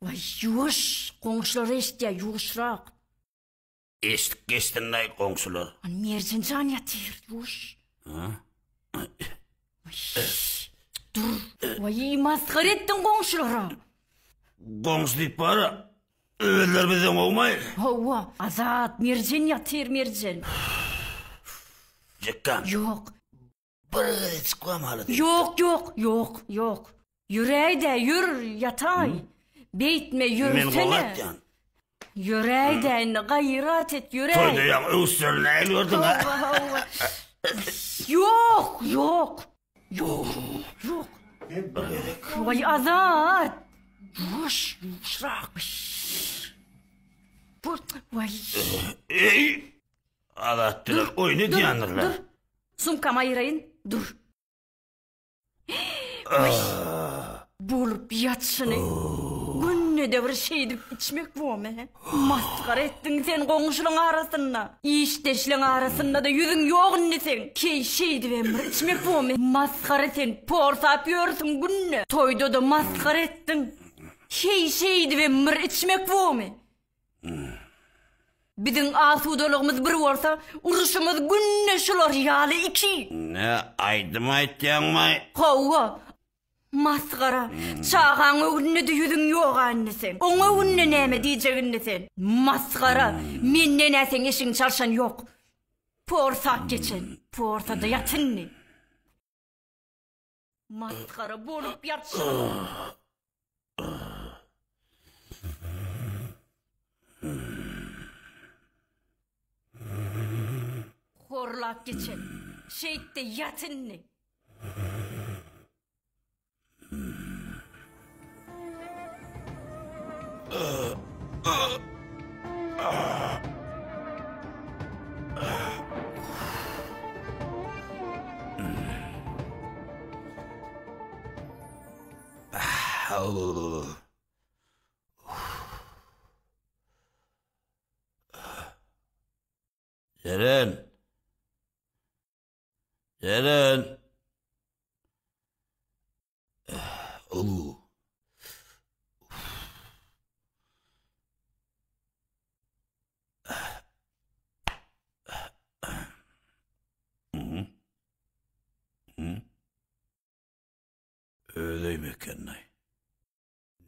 Vay yuş, qoňşular eşitýär, yuşrak. Eşitip geçtin ay qoňşular. Merjen jan ýatyr, yuş. Dur, vay masgar ettin qoňşulara. Qoňşu diýip bara, öweller bizen ogmay. Hawa, Azat, merjen ýatyr, merjen. Jekkan. Yok. Bir çıkam haly. Yok. Yüreğde yür yatay. Beytme yürüsene. Men goňatjan. Yüreğden gayret et yüreğ. Toyda ýa öwsürne elwerdin ha. Yok. Vay Azat. Yuşrak. Vay. Ey! Adatlar oyunu diýandylar. Dur. Sumkama ayırayın. Dur. Bulup yatsını. Günne de bir şey edip içmek bu mu? Maskara ettin sen qoňşularyň arasynda. İşdeşleň arasynda da yüzüň ýok sen. Key şey edip emir içmek bu mu? Maskara sen porsap ýörsün günne. Toyda da maskara ettin. Key şey edip emir içmek bu mu? Bizim asudalygymyz bir bolsa, uruşymyz günne şular ýaly iki. Ne aýdym aýtýanmy? Hawa, maskara. Çağan öwünde de yüzüň ýok anne sen. Oňa günne näme diýjegini sen? Maskara. Menden näsen eşiň çarşan ýok. Porsak geçen. Portada ýatynny. Maskara bolup ýatsyn. Horlap geçen. Şeýitde ýatynny. Ceren. Öyleyim ekenay.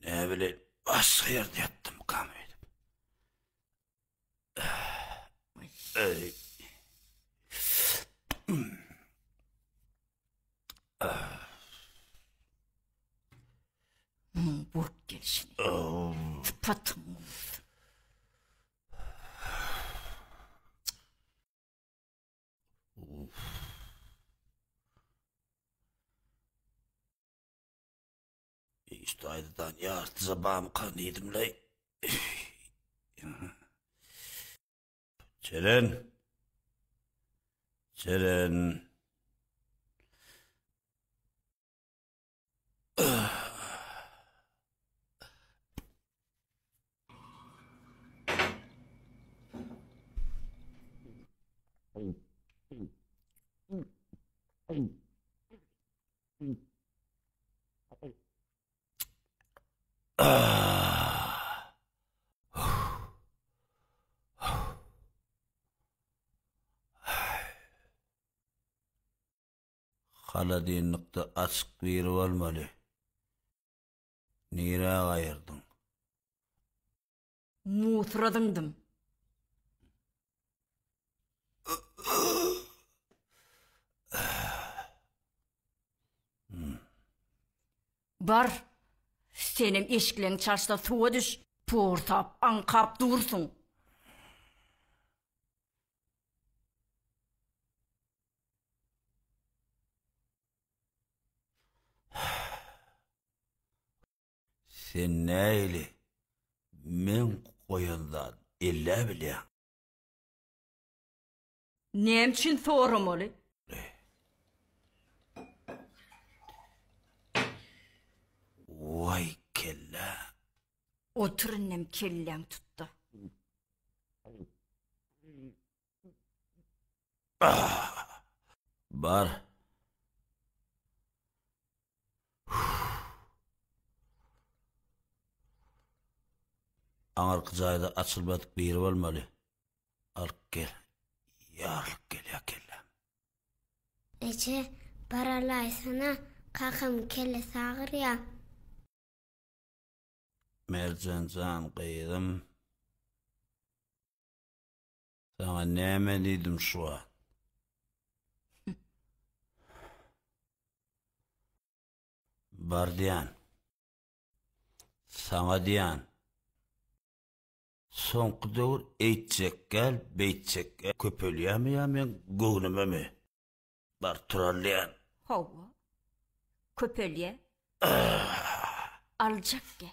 Ne bileyim, başka yerde yattım kamıydım. Burk gelişini. Tıpatım. İşte aydıdan yartı zabağımı kanıydım lay. Ceren. Haladinlikde açık biri olmaly. Nire gaýyrdyň? Mutradyňdym. Bar, senem eşikleň çarşda suwa düş, portap, ankap dursun. Sen näýli? Men goýandan elle bilýär. Nem üçin soramaly? Vay kella. Oturunnem kelläň tutdy. Bar. Anarkı jayda açılmadık biri bolmaly. Alıp gel. Yarlık gel ya kellem. Eje baralaysana kakam kelle sağır ya. Mercan can kıydım. Sana neme dedim şu an? Bar diyen. Sana diyen. Soňky döwür eýtjek gel, beýtjek gel. Köpelýämi ya men göwnüme mi? Bar turalýan. Hawa. Köpelye. Aljak gel.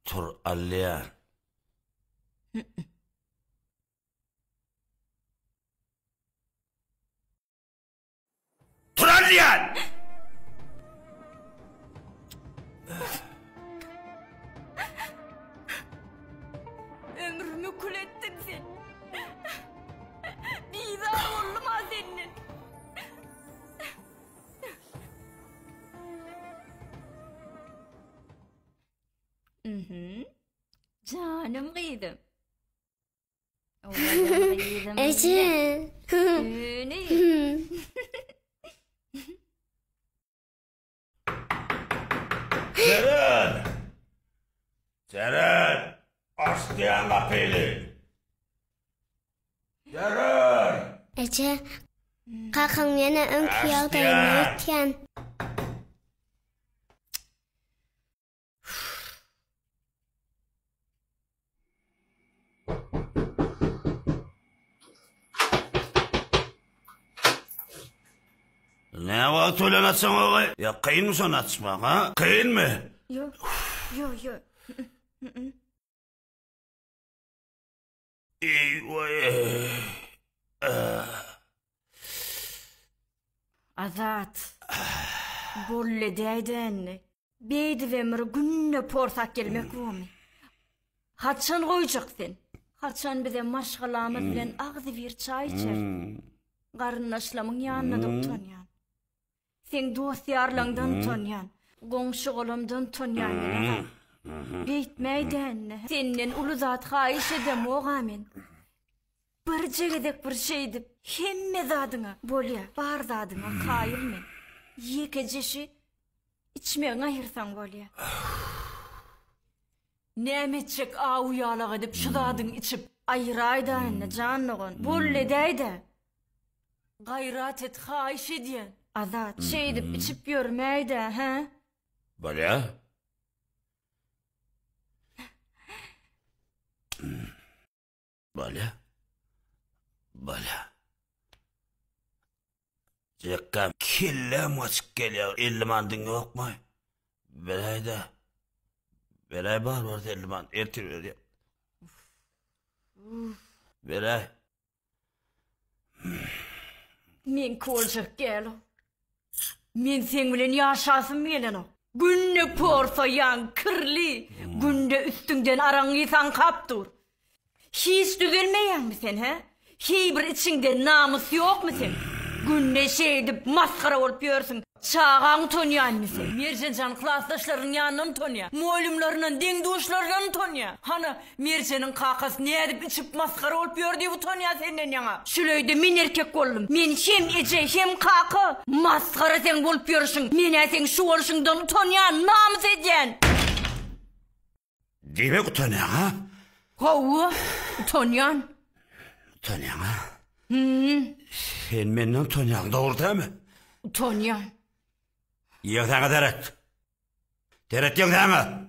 Tur alýan. Turalýan! Ömrümü kul ettin sen. Bizar oldum ha senin. Canım kıydım. Oğlum kıydım. Eje. Ne? Ceren! Ceren! Aç diyen kapıyı! Ceren! Eje kakam yana önkü yağdayını etken. Ne var öyle açsan oğlum? Ya kıyın mı son açmak ha? Kıyın mı? Yok. Yok. Azat. Bolle deyden. Beydi ve mır günne portak gelmek mi? Haçan koyacaksın. Haçan bize maşgalamız bilen ağzı bir çay içer. Garnaşlamın yanına da utanyan. Sen dosyarlangdan utanyan. Gongşu golumdan utanyan. Beytmeyden. Senin ulu zat hayiş edem oğamen. Bir cegedek bir şeydi. Hemme zadına. Bolya, bar zadına kayılmen. Yekeceşi içmeyen ayırsan bolya. Nemetçek ağı yalak edip şu zadın içip ayırayda enne canlığın. Bolle deyde. Gayrat et hayiş ediyen. Azat şey edip içip görmeyde he? Böyle? Böyle? Cekkam killem açık geliyor. İllimandın yok mu? Belay var illiman. Ertir veriyor. Belay. Men kolcak gel o. Men sen bilen yaşasın bilen o. Günne porsa yan kırli. Günde üstünden arangıysan kaptur. Hiç düzelmeyen mi sen he? Hiçbir içinde namus yok mu sen? Günne şey edip maskara olup yiyorsun. Çağan tonyan mı sen? Mercancan klasdaşların yanından tonya. Muallimlarının dengduşlarından tonya. Hani Mercan'ın kakası ne edip içip maskara olup yiyor diye bu tonya senden yana. Şöyle men erkek oldum. Men hem ece hem kakı. Maskara sen olup yiyorsun. Mene sen şu oluşundan tonya namus edyen. Demek utanyan ha? Hawa, utanyan. Utanyan ha? Sen menden utanyan doğru değil mi? Utanyan. Yığdana deret. Deret yığdana.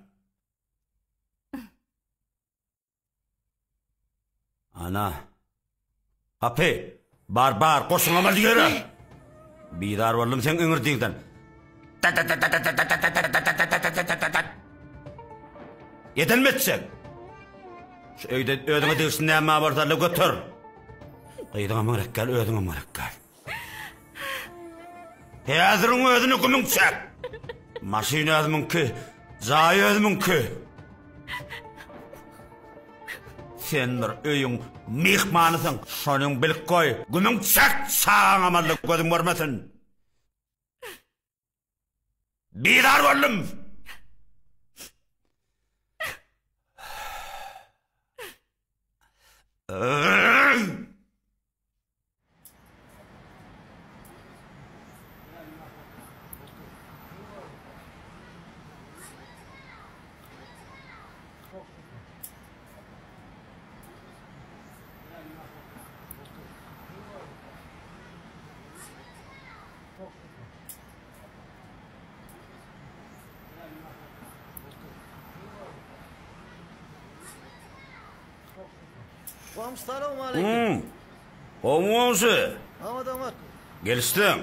Ana. Hapi. Bar koşunlama digeri. Bidar oldum sen ıngırdıktan. Yetenmetsek. Şu öyde ödüne değilsin ne ma vartarlı götür. Kıydığına mırakkal, ödüne mırakkal. Hazırın ödünü kümün çek. Maşin ödümün ki, zayı ödümün ki. Sen bir öyün mihmanısın, şonun bilik koy. Kümün çek, sağın amallık gözün görmesin. Bidar oldum. Selam aleyküm. Oğlum Damat. Geliştin.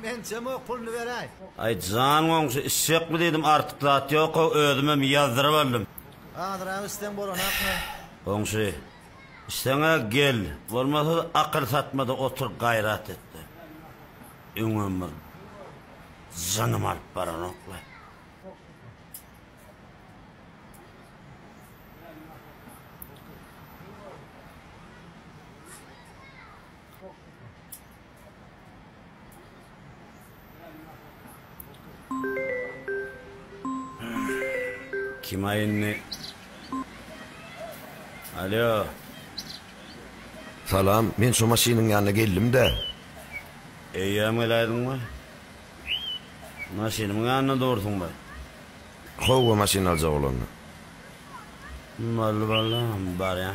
Men çamok pulunu veray. Ay can oğlum işek mi dedim artıklat yok ödümüm yazdırıp aldım. Adra üstten boran akma. Oğlum sana gel. Olmasa akıl satmada otur gayret etti. Ünümü canım alıp baran okla. Kim ayınni? Alo. Salam, men şu maşinin yanına geldim de. Eyyam gelaydın mı? Maşinimin yanına doğursun mı? Hova maşin alacak olanı. Vallahi var ya.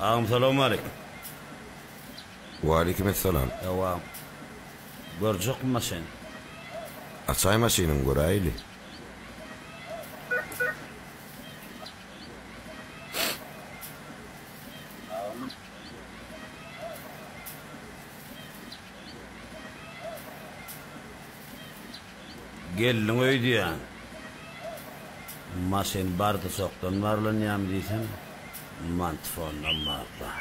Ağam selamun aleyküm. Ve aleykümselam. Yavrum. Görecek mi sen? Açay maşinin göreyli. Gelin öydü ya. Maşin bardı soktan varlan yam diysen. Mantıfonla marla.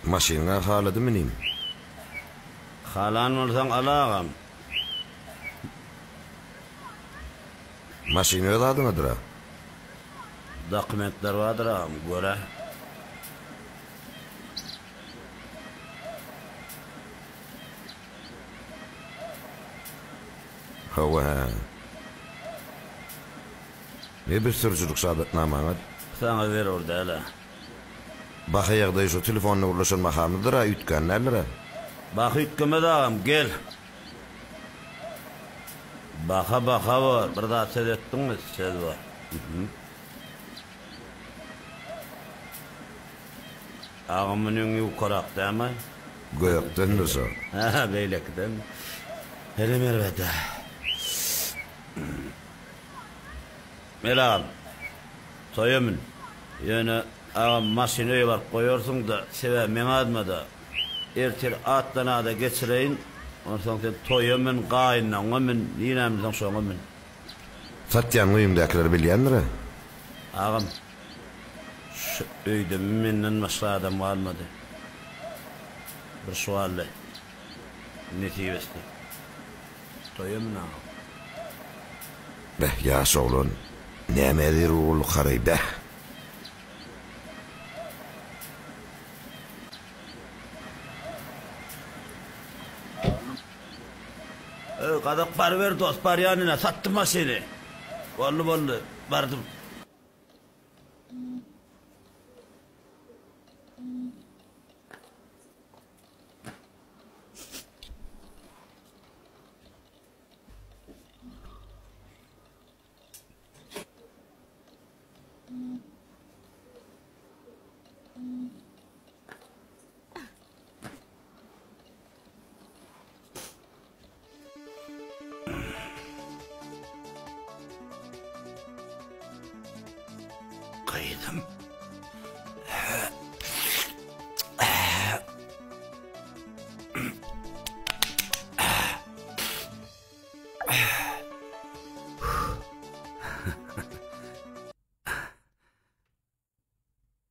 Maşinine haladı mı neyim? Halan olsan alağam. Maşini öz adınadır ha. Dokumentler vardır ağam göre. Hova ha. Ne bir sürücülük saadetname Ahmet? Sana ver orada hele. Bakayakda şu telefonla uğraşan makamıdır ha, ütkenlerdir ha. Bak hükümet ağam gel. Baka var. Bir daha söz ettin mi? Söz var. Ağamın önü yukarık değil mi? Göktendir so. Ha beylek değil mi? Hele mervede. Melam. Soyumun. Yani ağam maşinayı var koyuyorsun da seve men admada. Ertir atlana da geçireyin. Ondan sen toyumun kayınla onun yinamızdan soğumun. Satyan uyumdakiler bilyendir ha. Ağam. Şu öyde menden başka adam kalmadı. Bir sualle. Netivesti. Toyumun ağam. Beh yaş oğlun. Nemedir oğul karıy beh. Kadak par ver dost par yanına sattım ha seni. Vallahi vardım. Kıydım.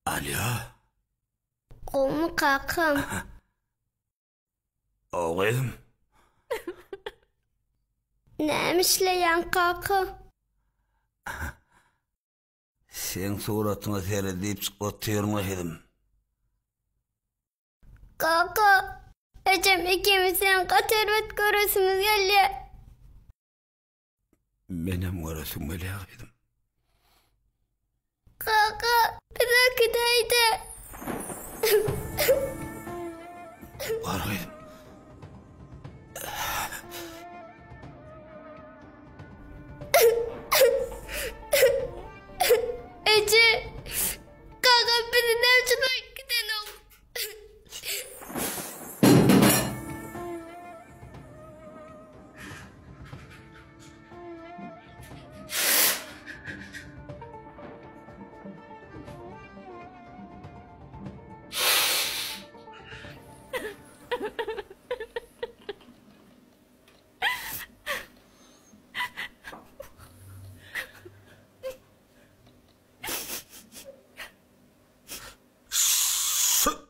Alo. Oğlum kakam. Oğlum. Neymişleyen kaka? Sen suratına seyredip oturuyor edim. Kaka. Ecem ikimizin katervet görürsünüz geliyor. Benim orası melek edim. Kaka. Bir dakikaydı. Var edim.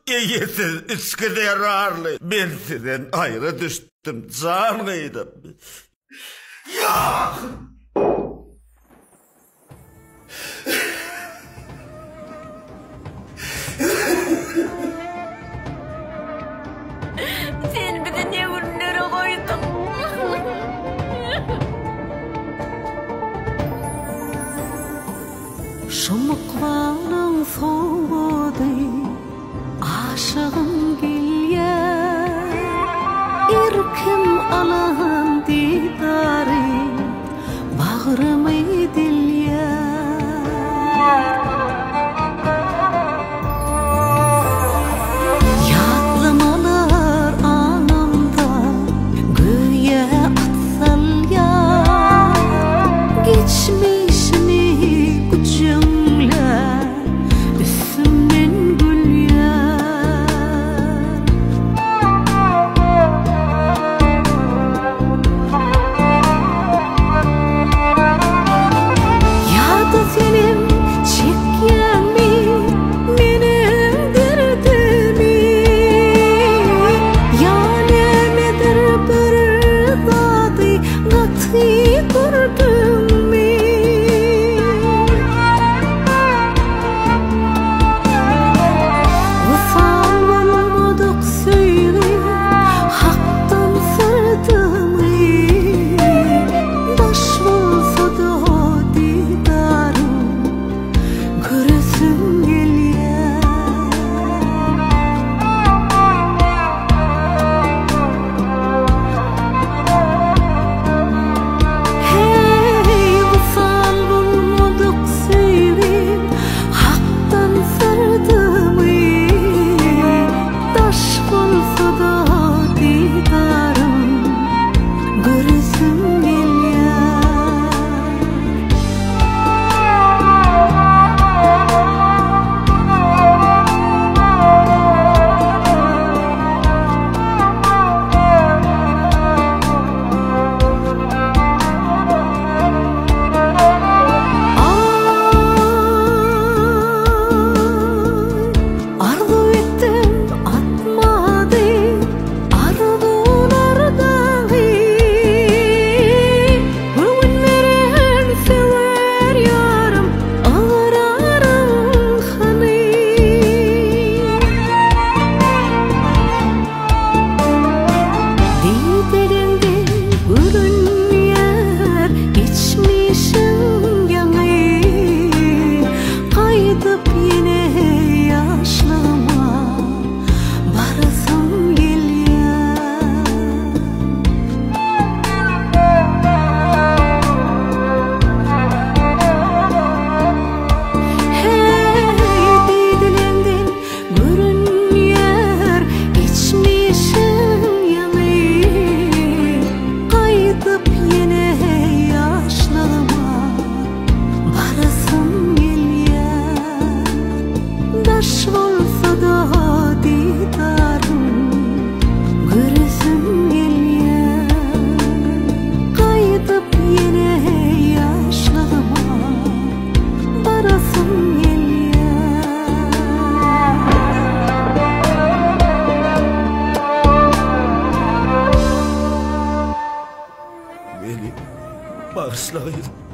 Yeter içkide yararlı. Ben sizden ayrı düştüm. Canlıydım. Ya! Sen bizi ne günlere koydun? Şumukvalın soğudu, aşığım gelyer. İrkim alan didarı, bağrımı dilyer. Yadlamalar anımda, göğe atsal ya. Geçmişini cümle üstümden gül ya. Ya da senin çekyen mi, benim derdimi. Yani nedir bir dadı, katı gördüm mi? Beni bağışlayın.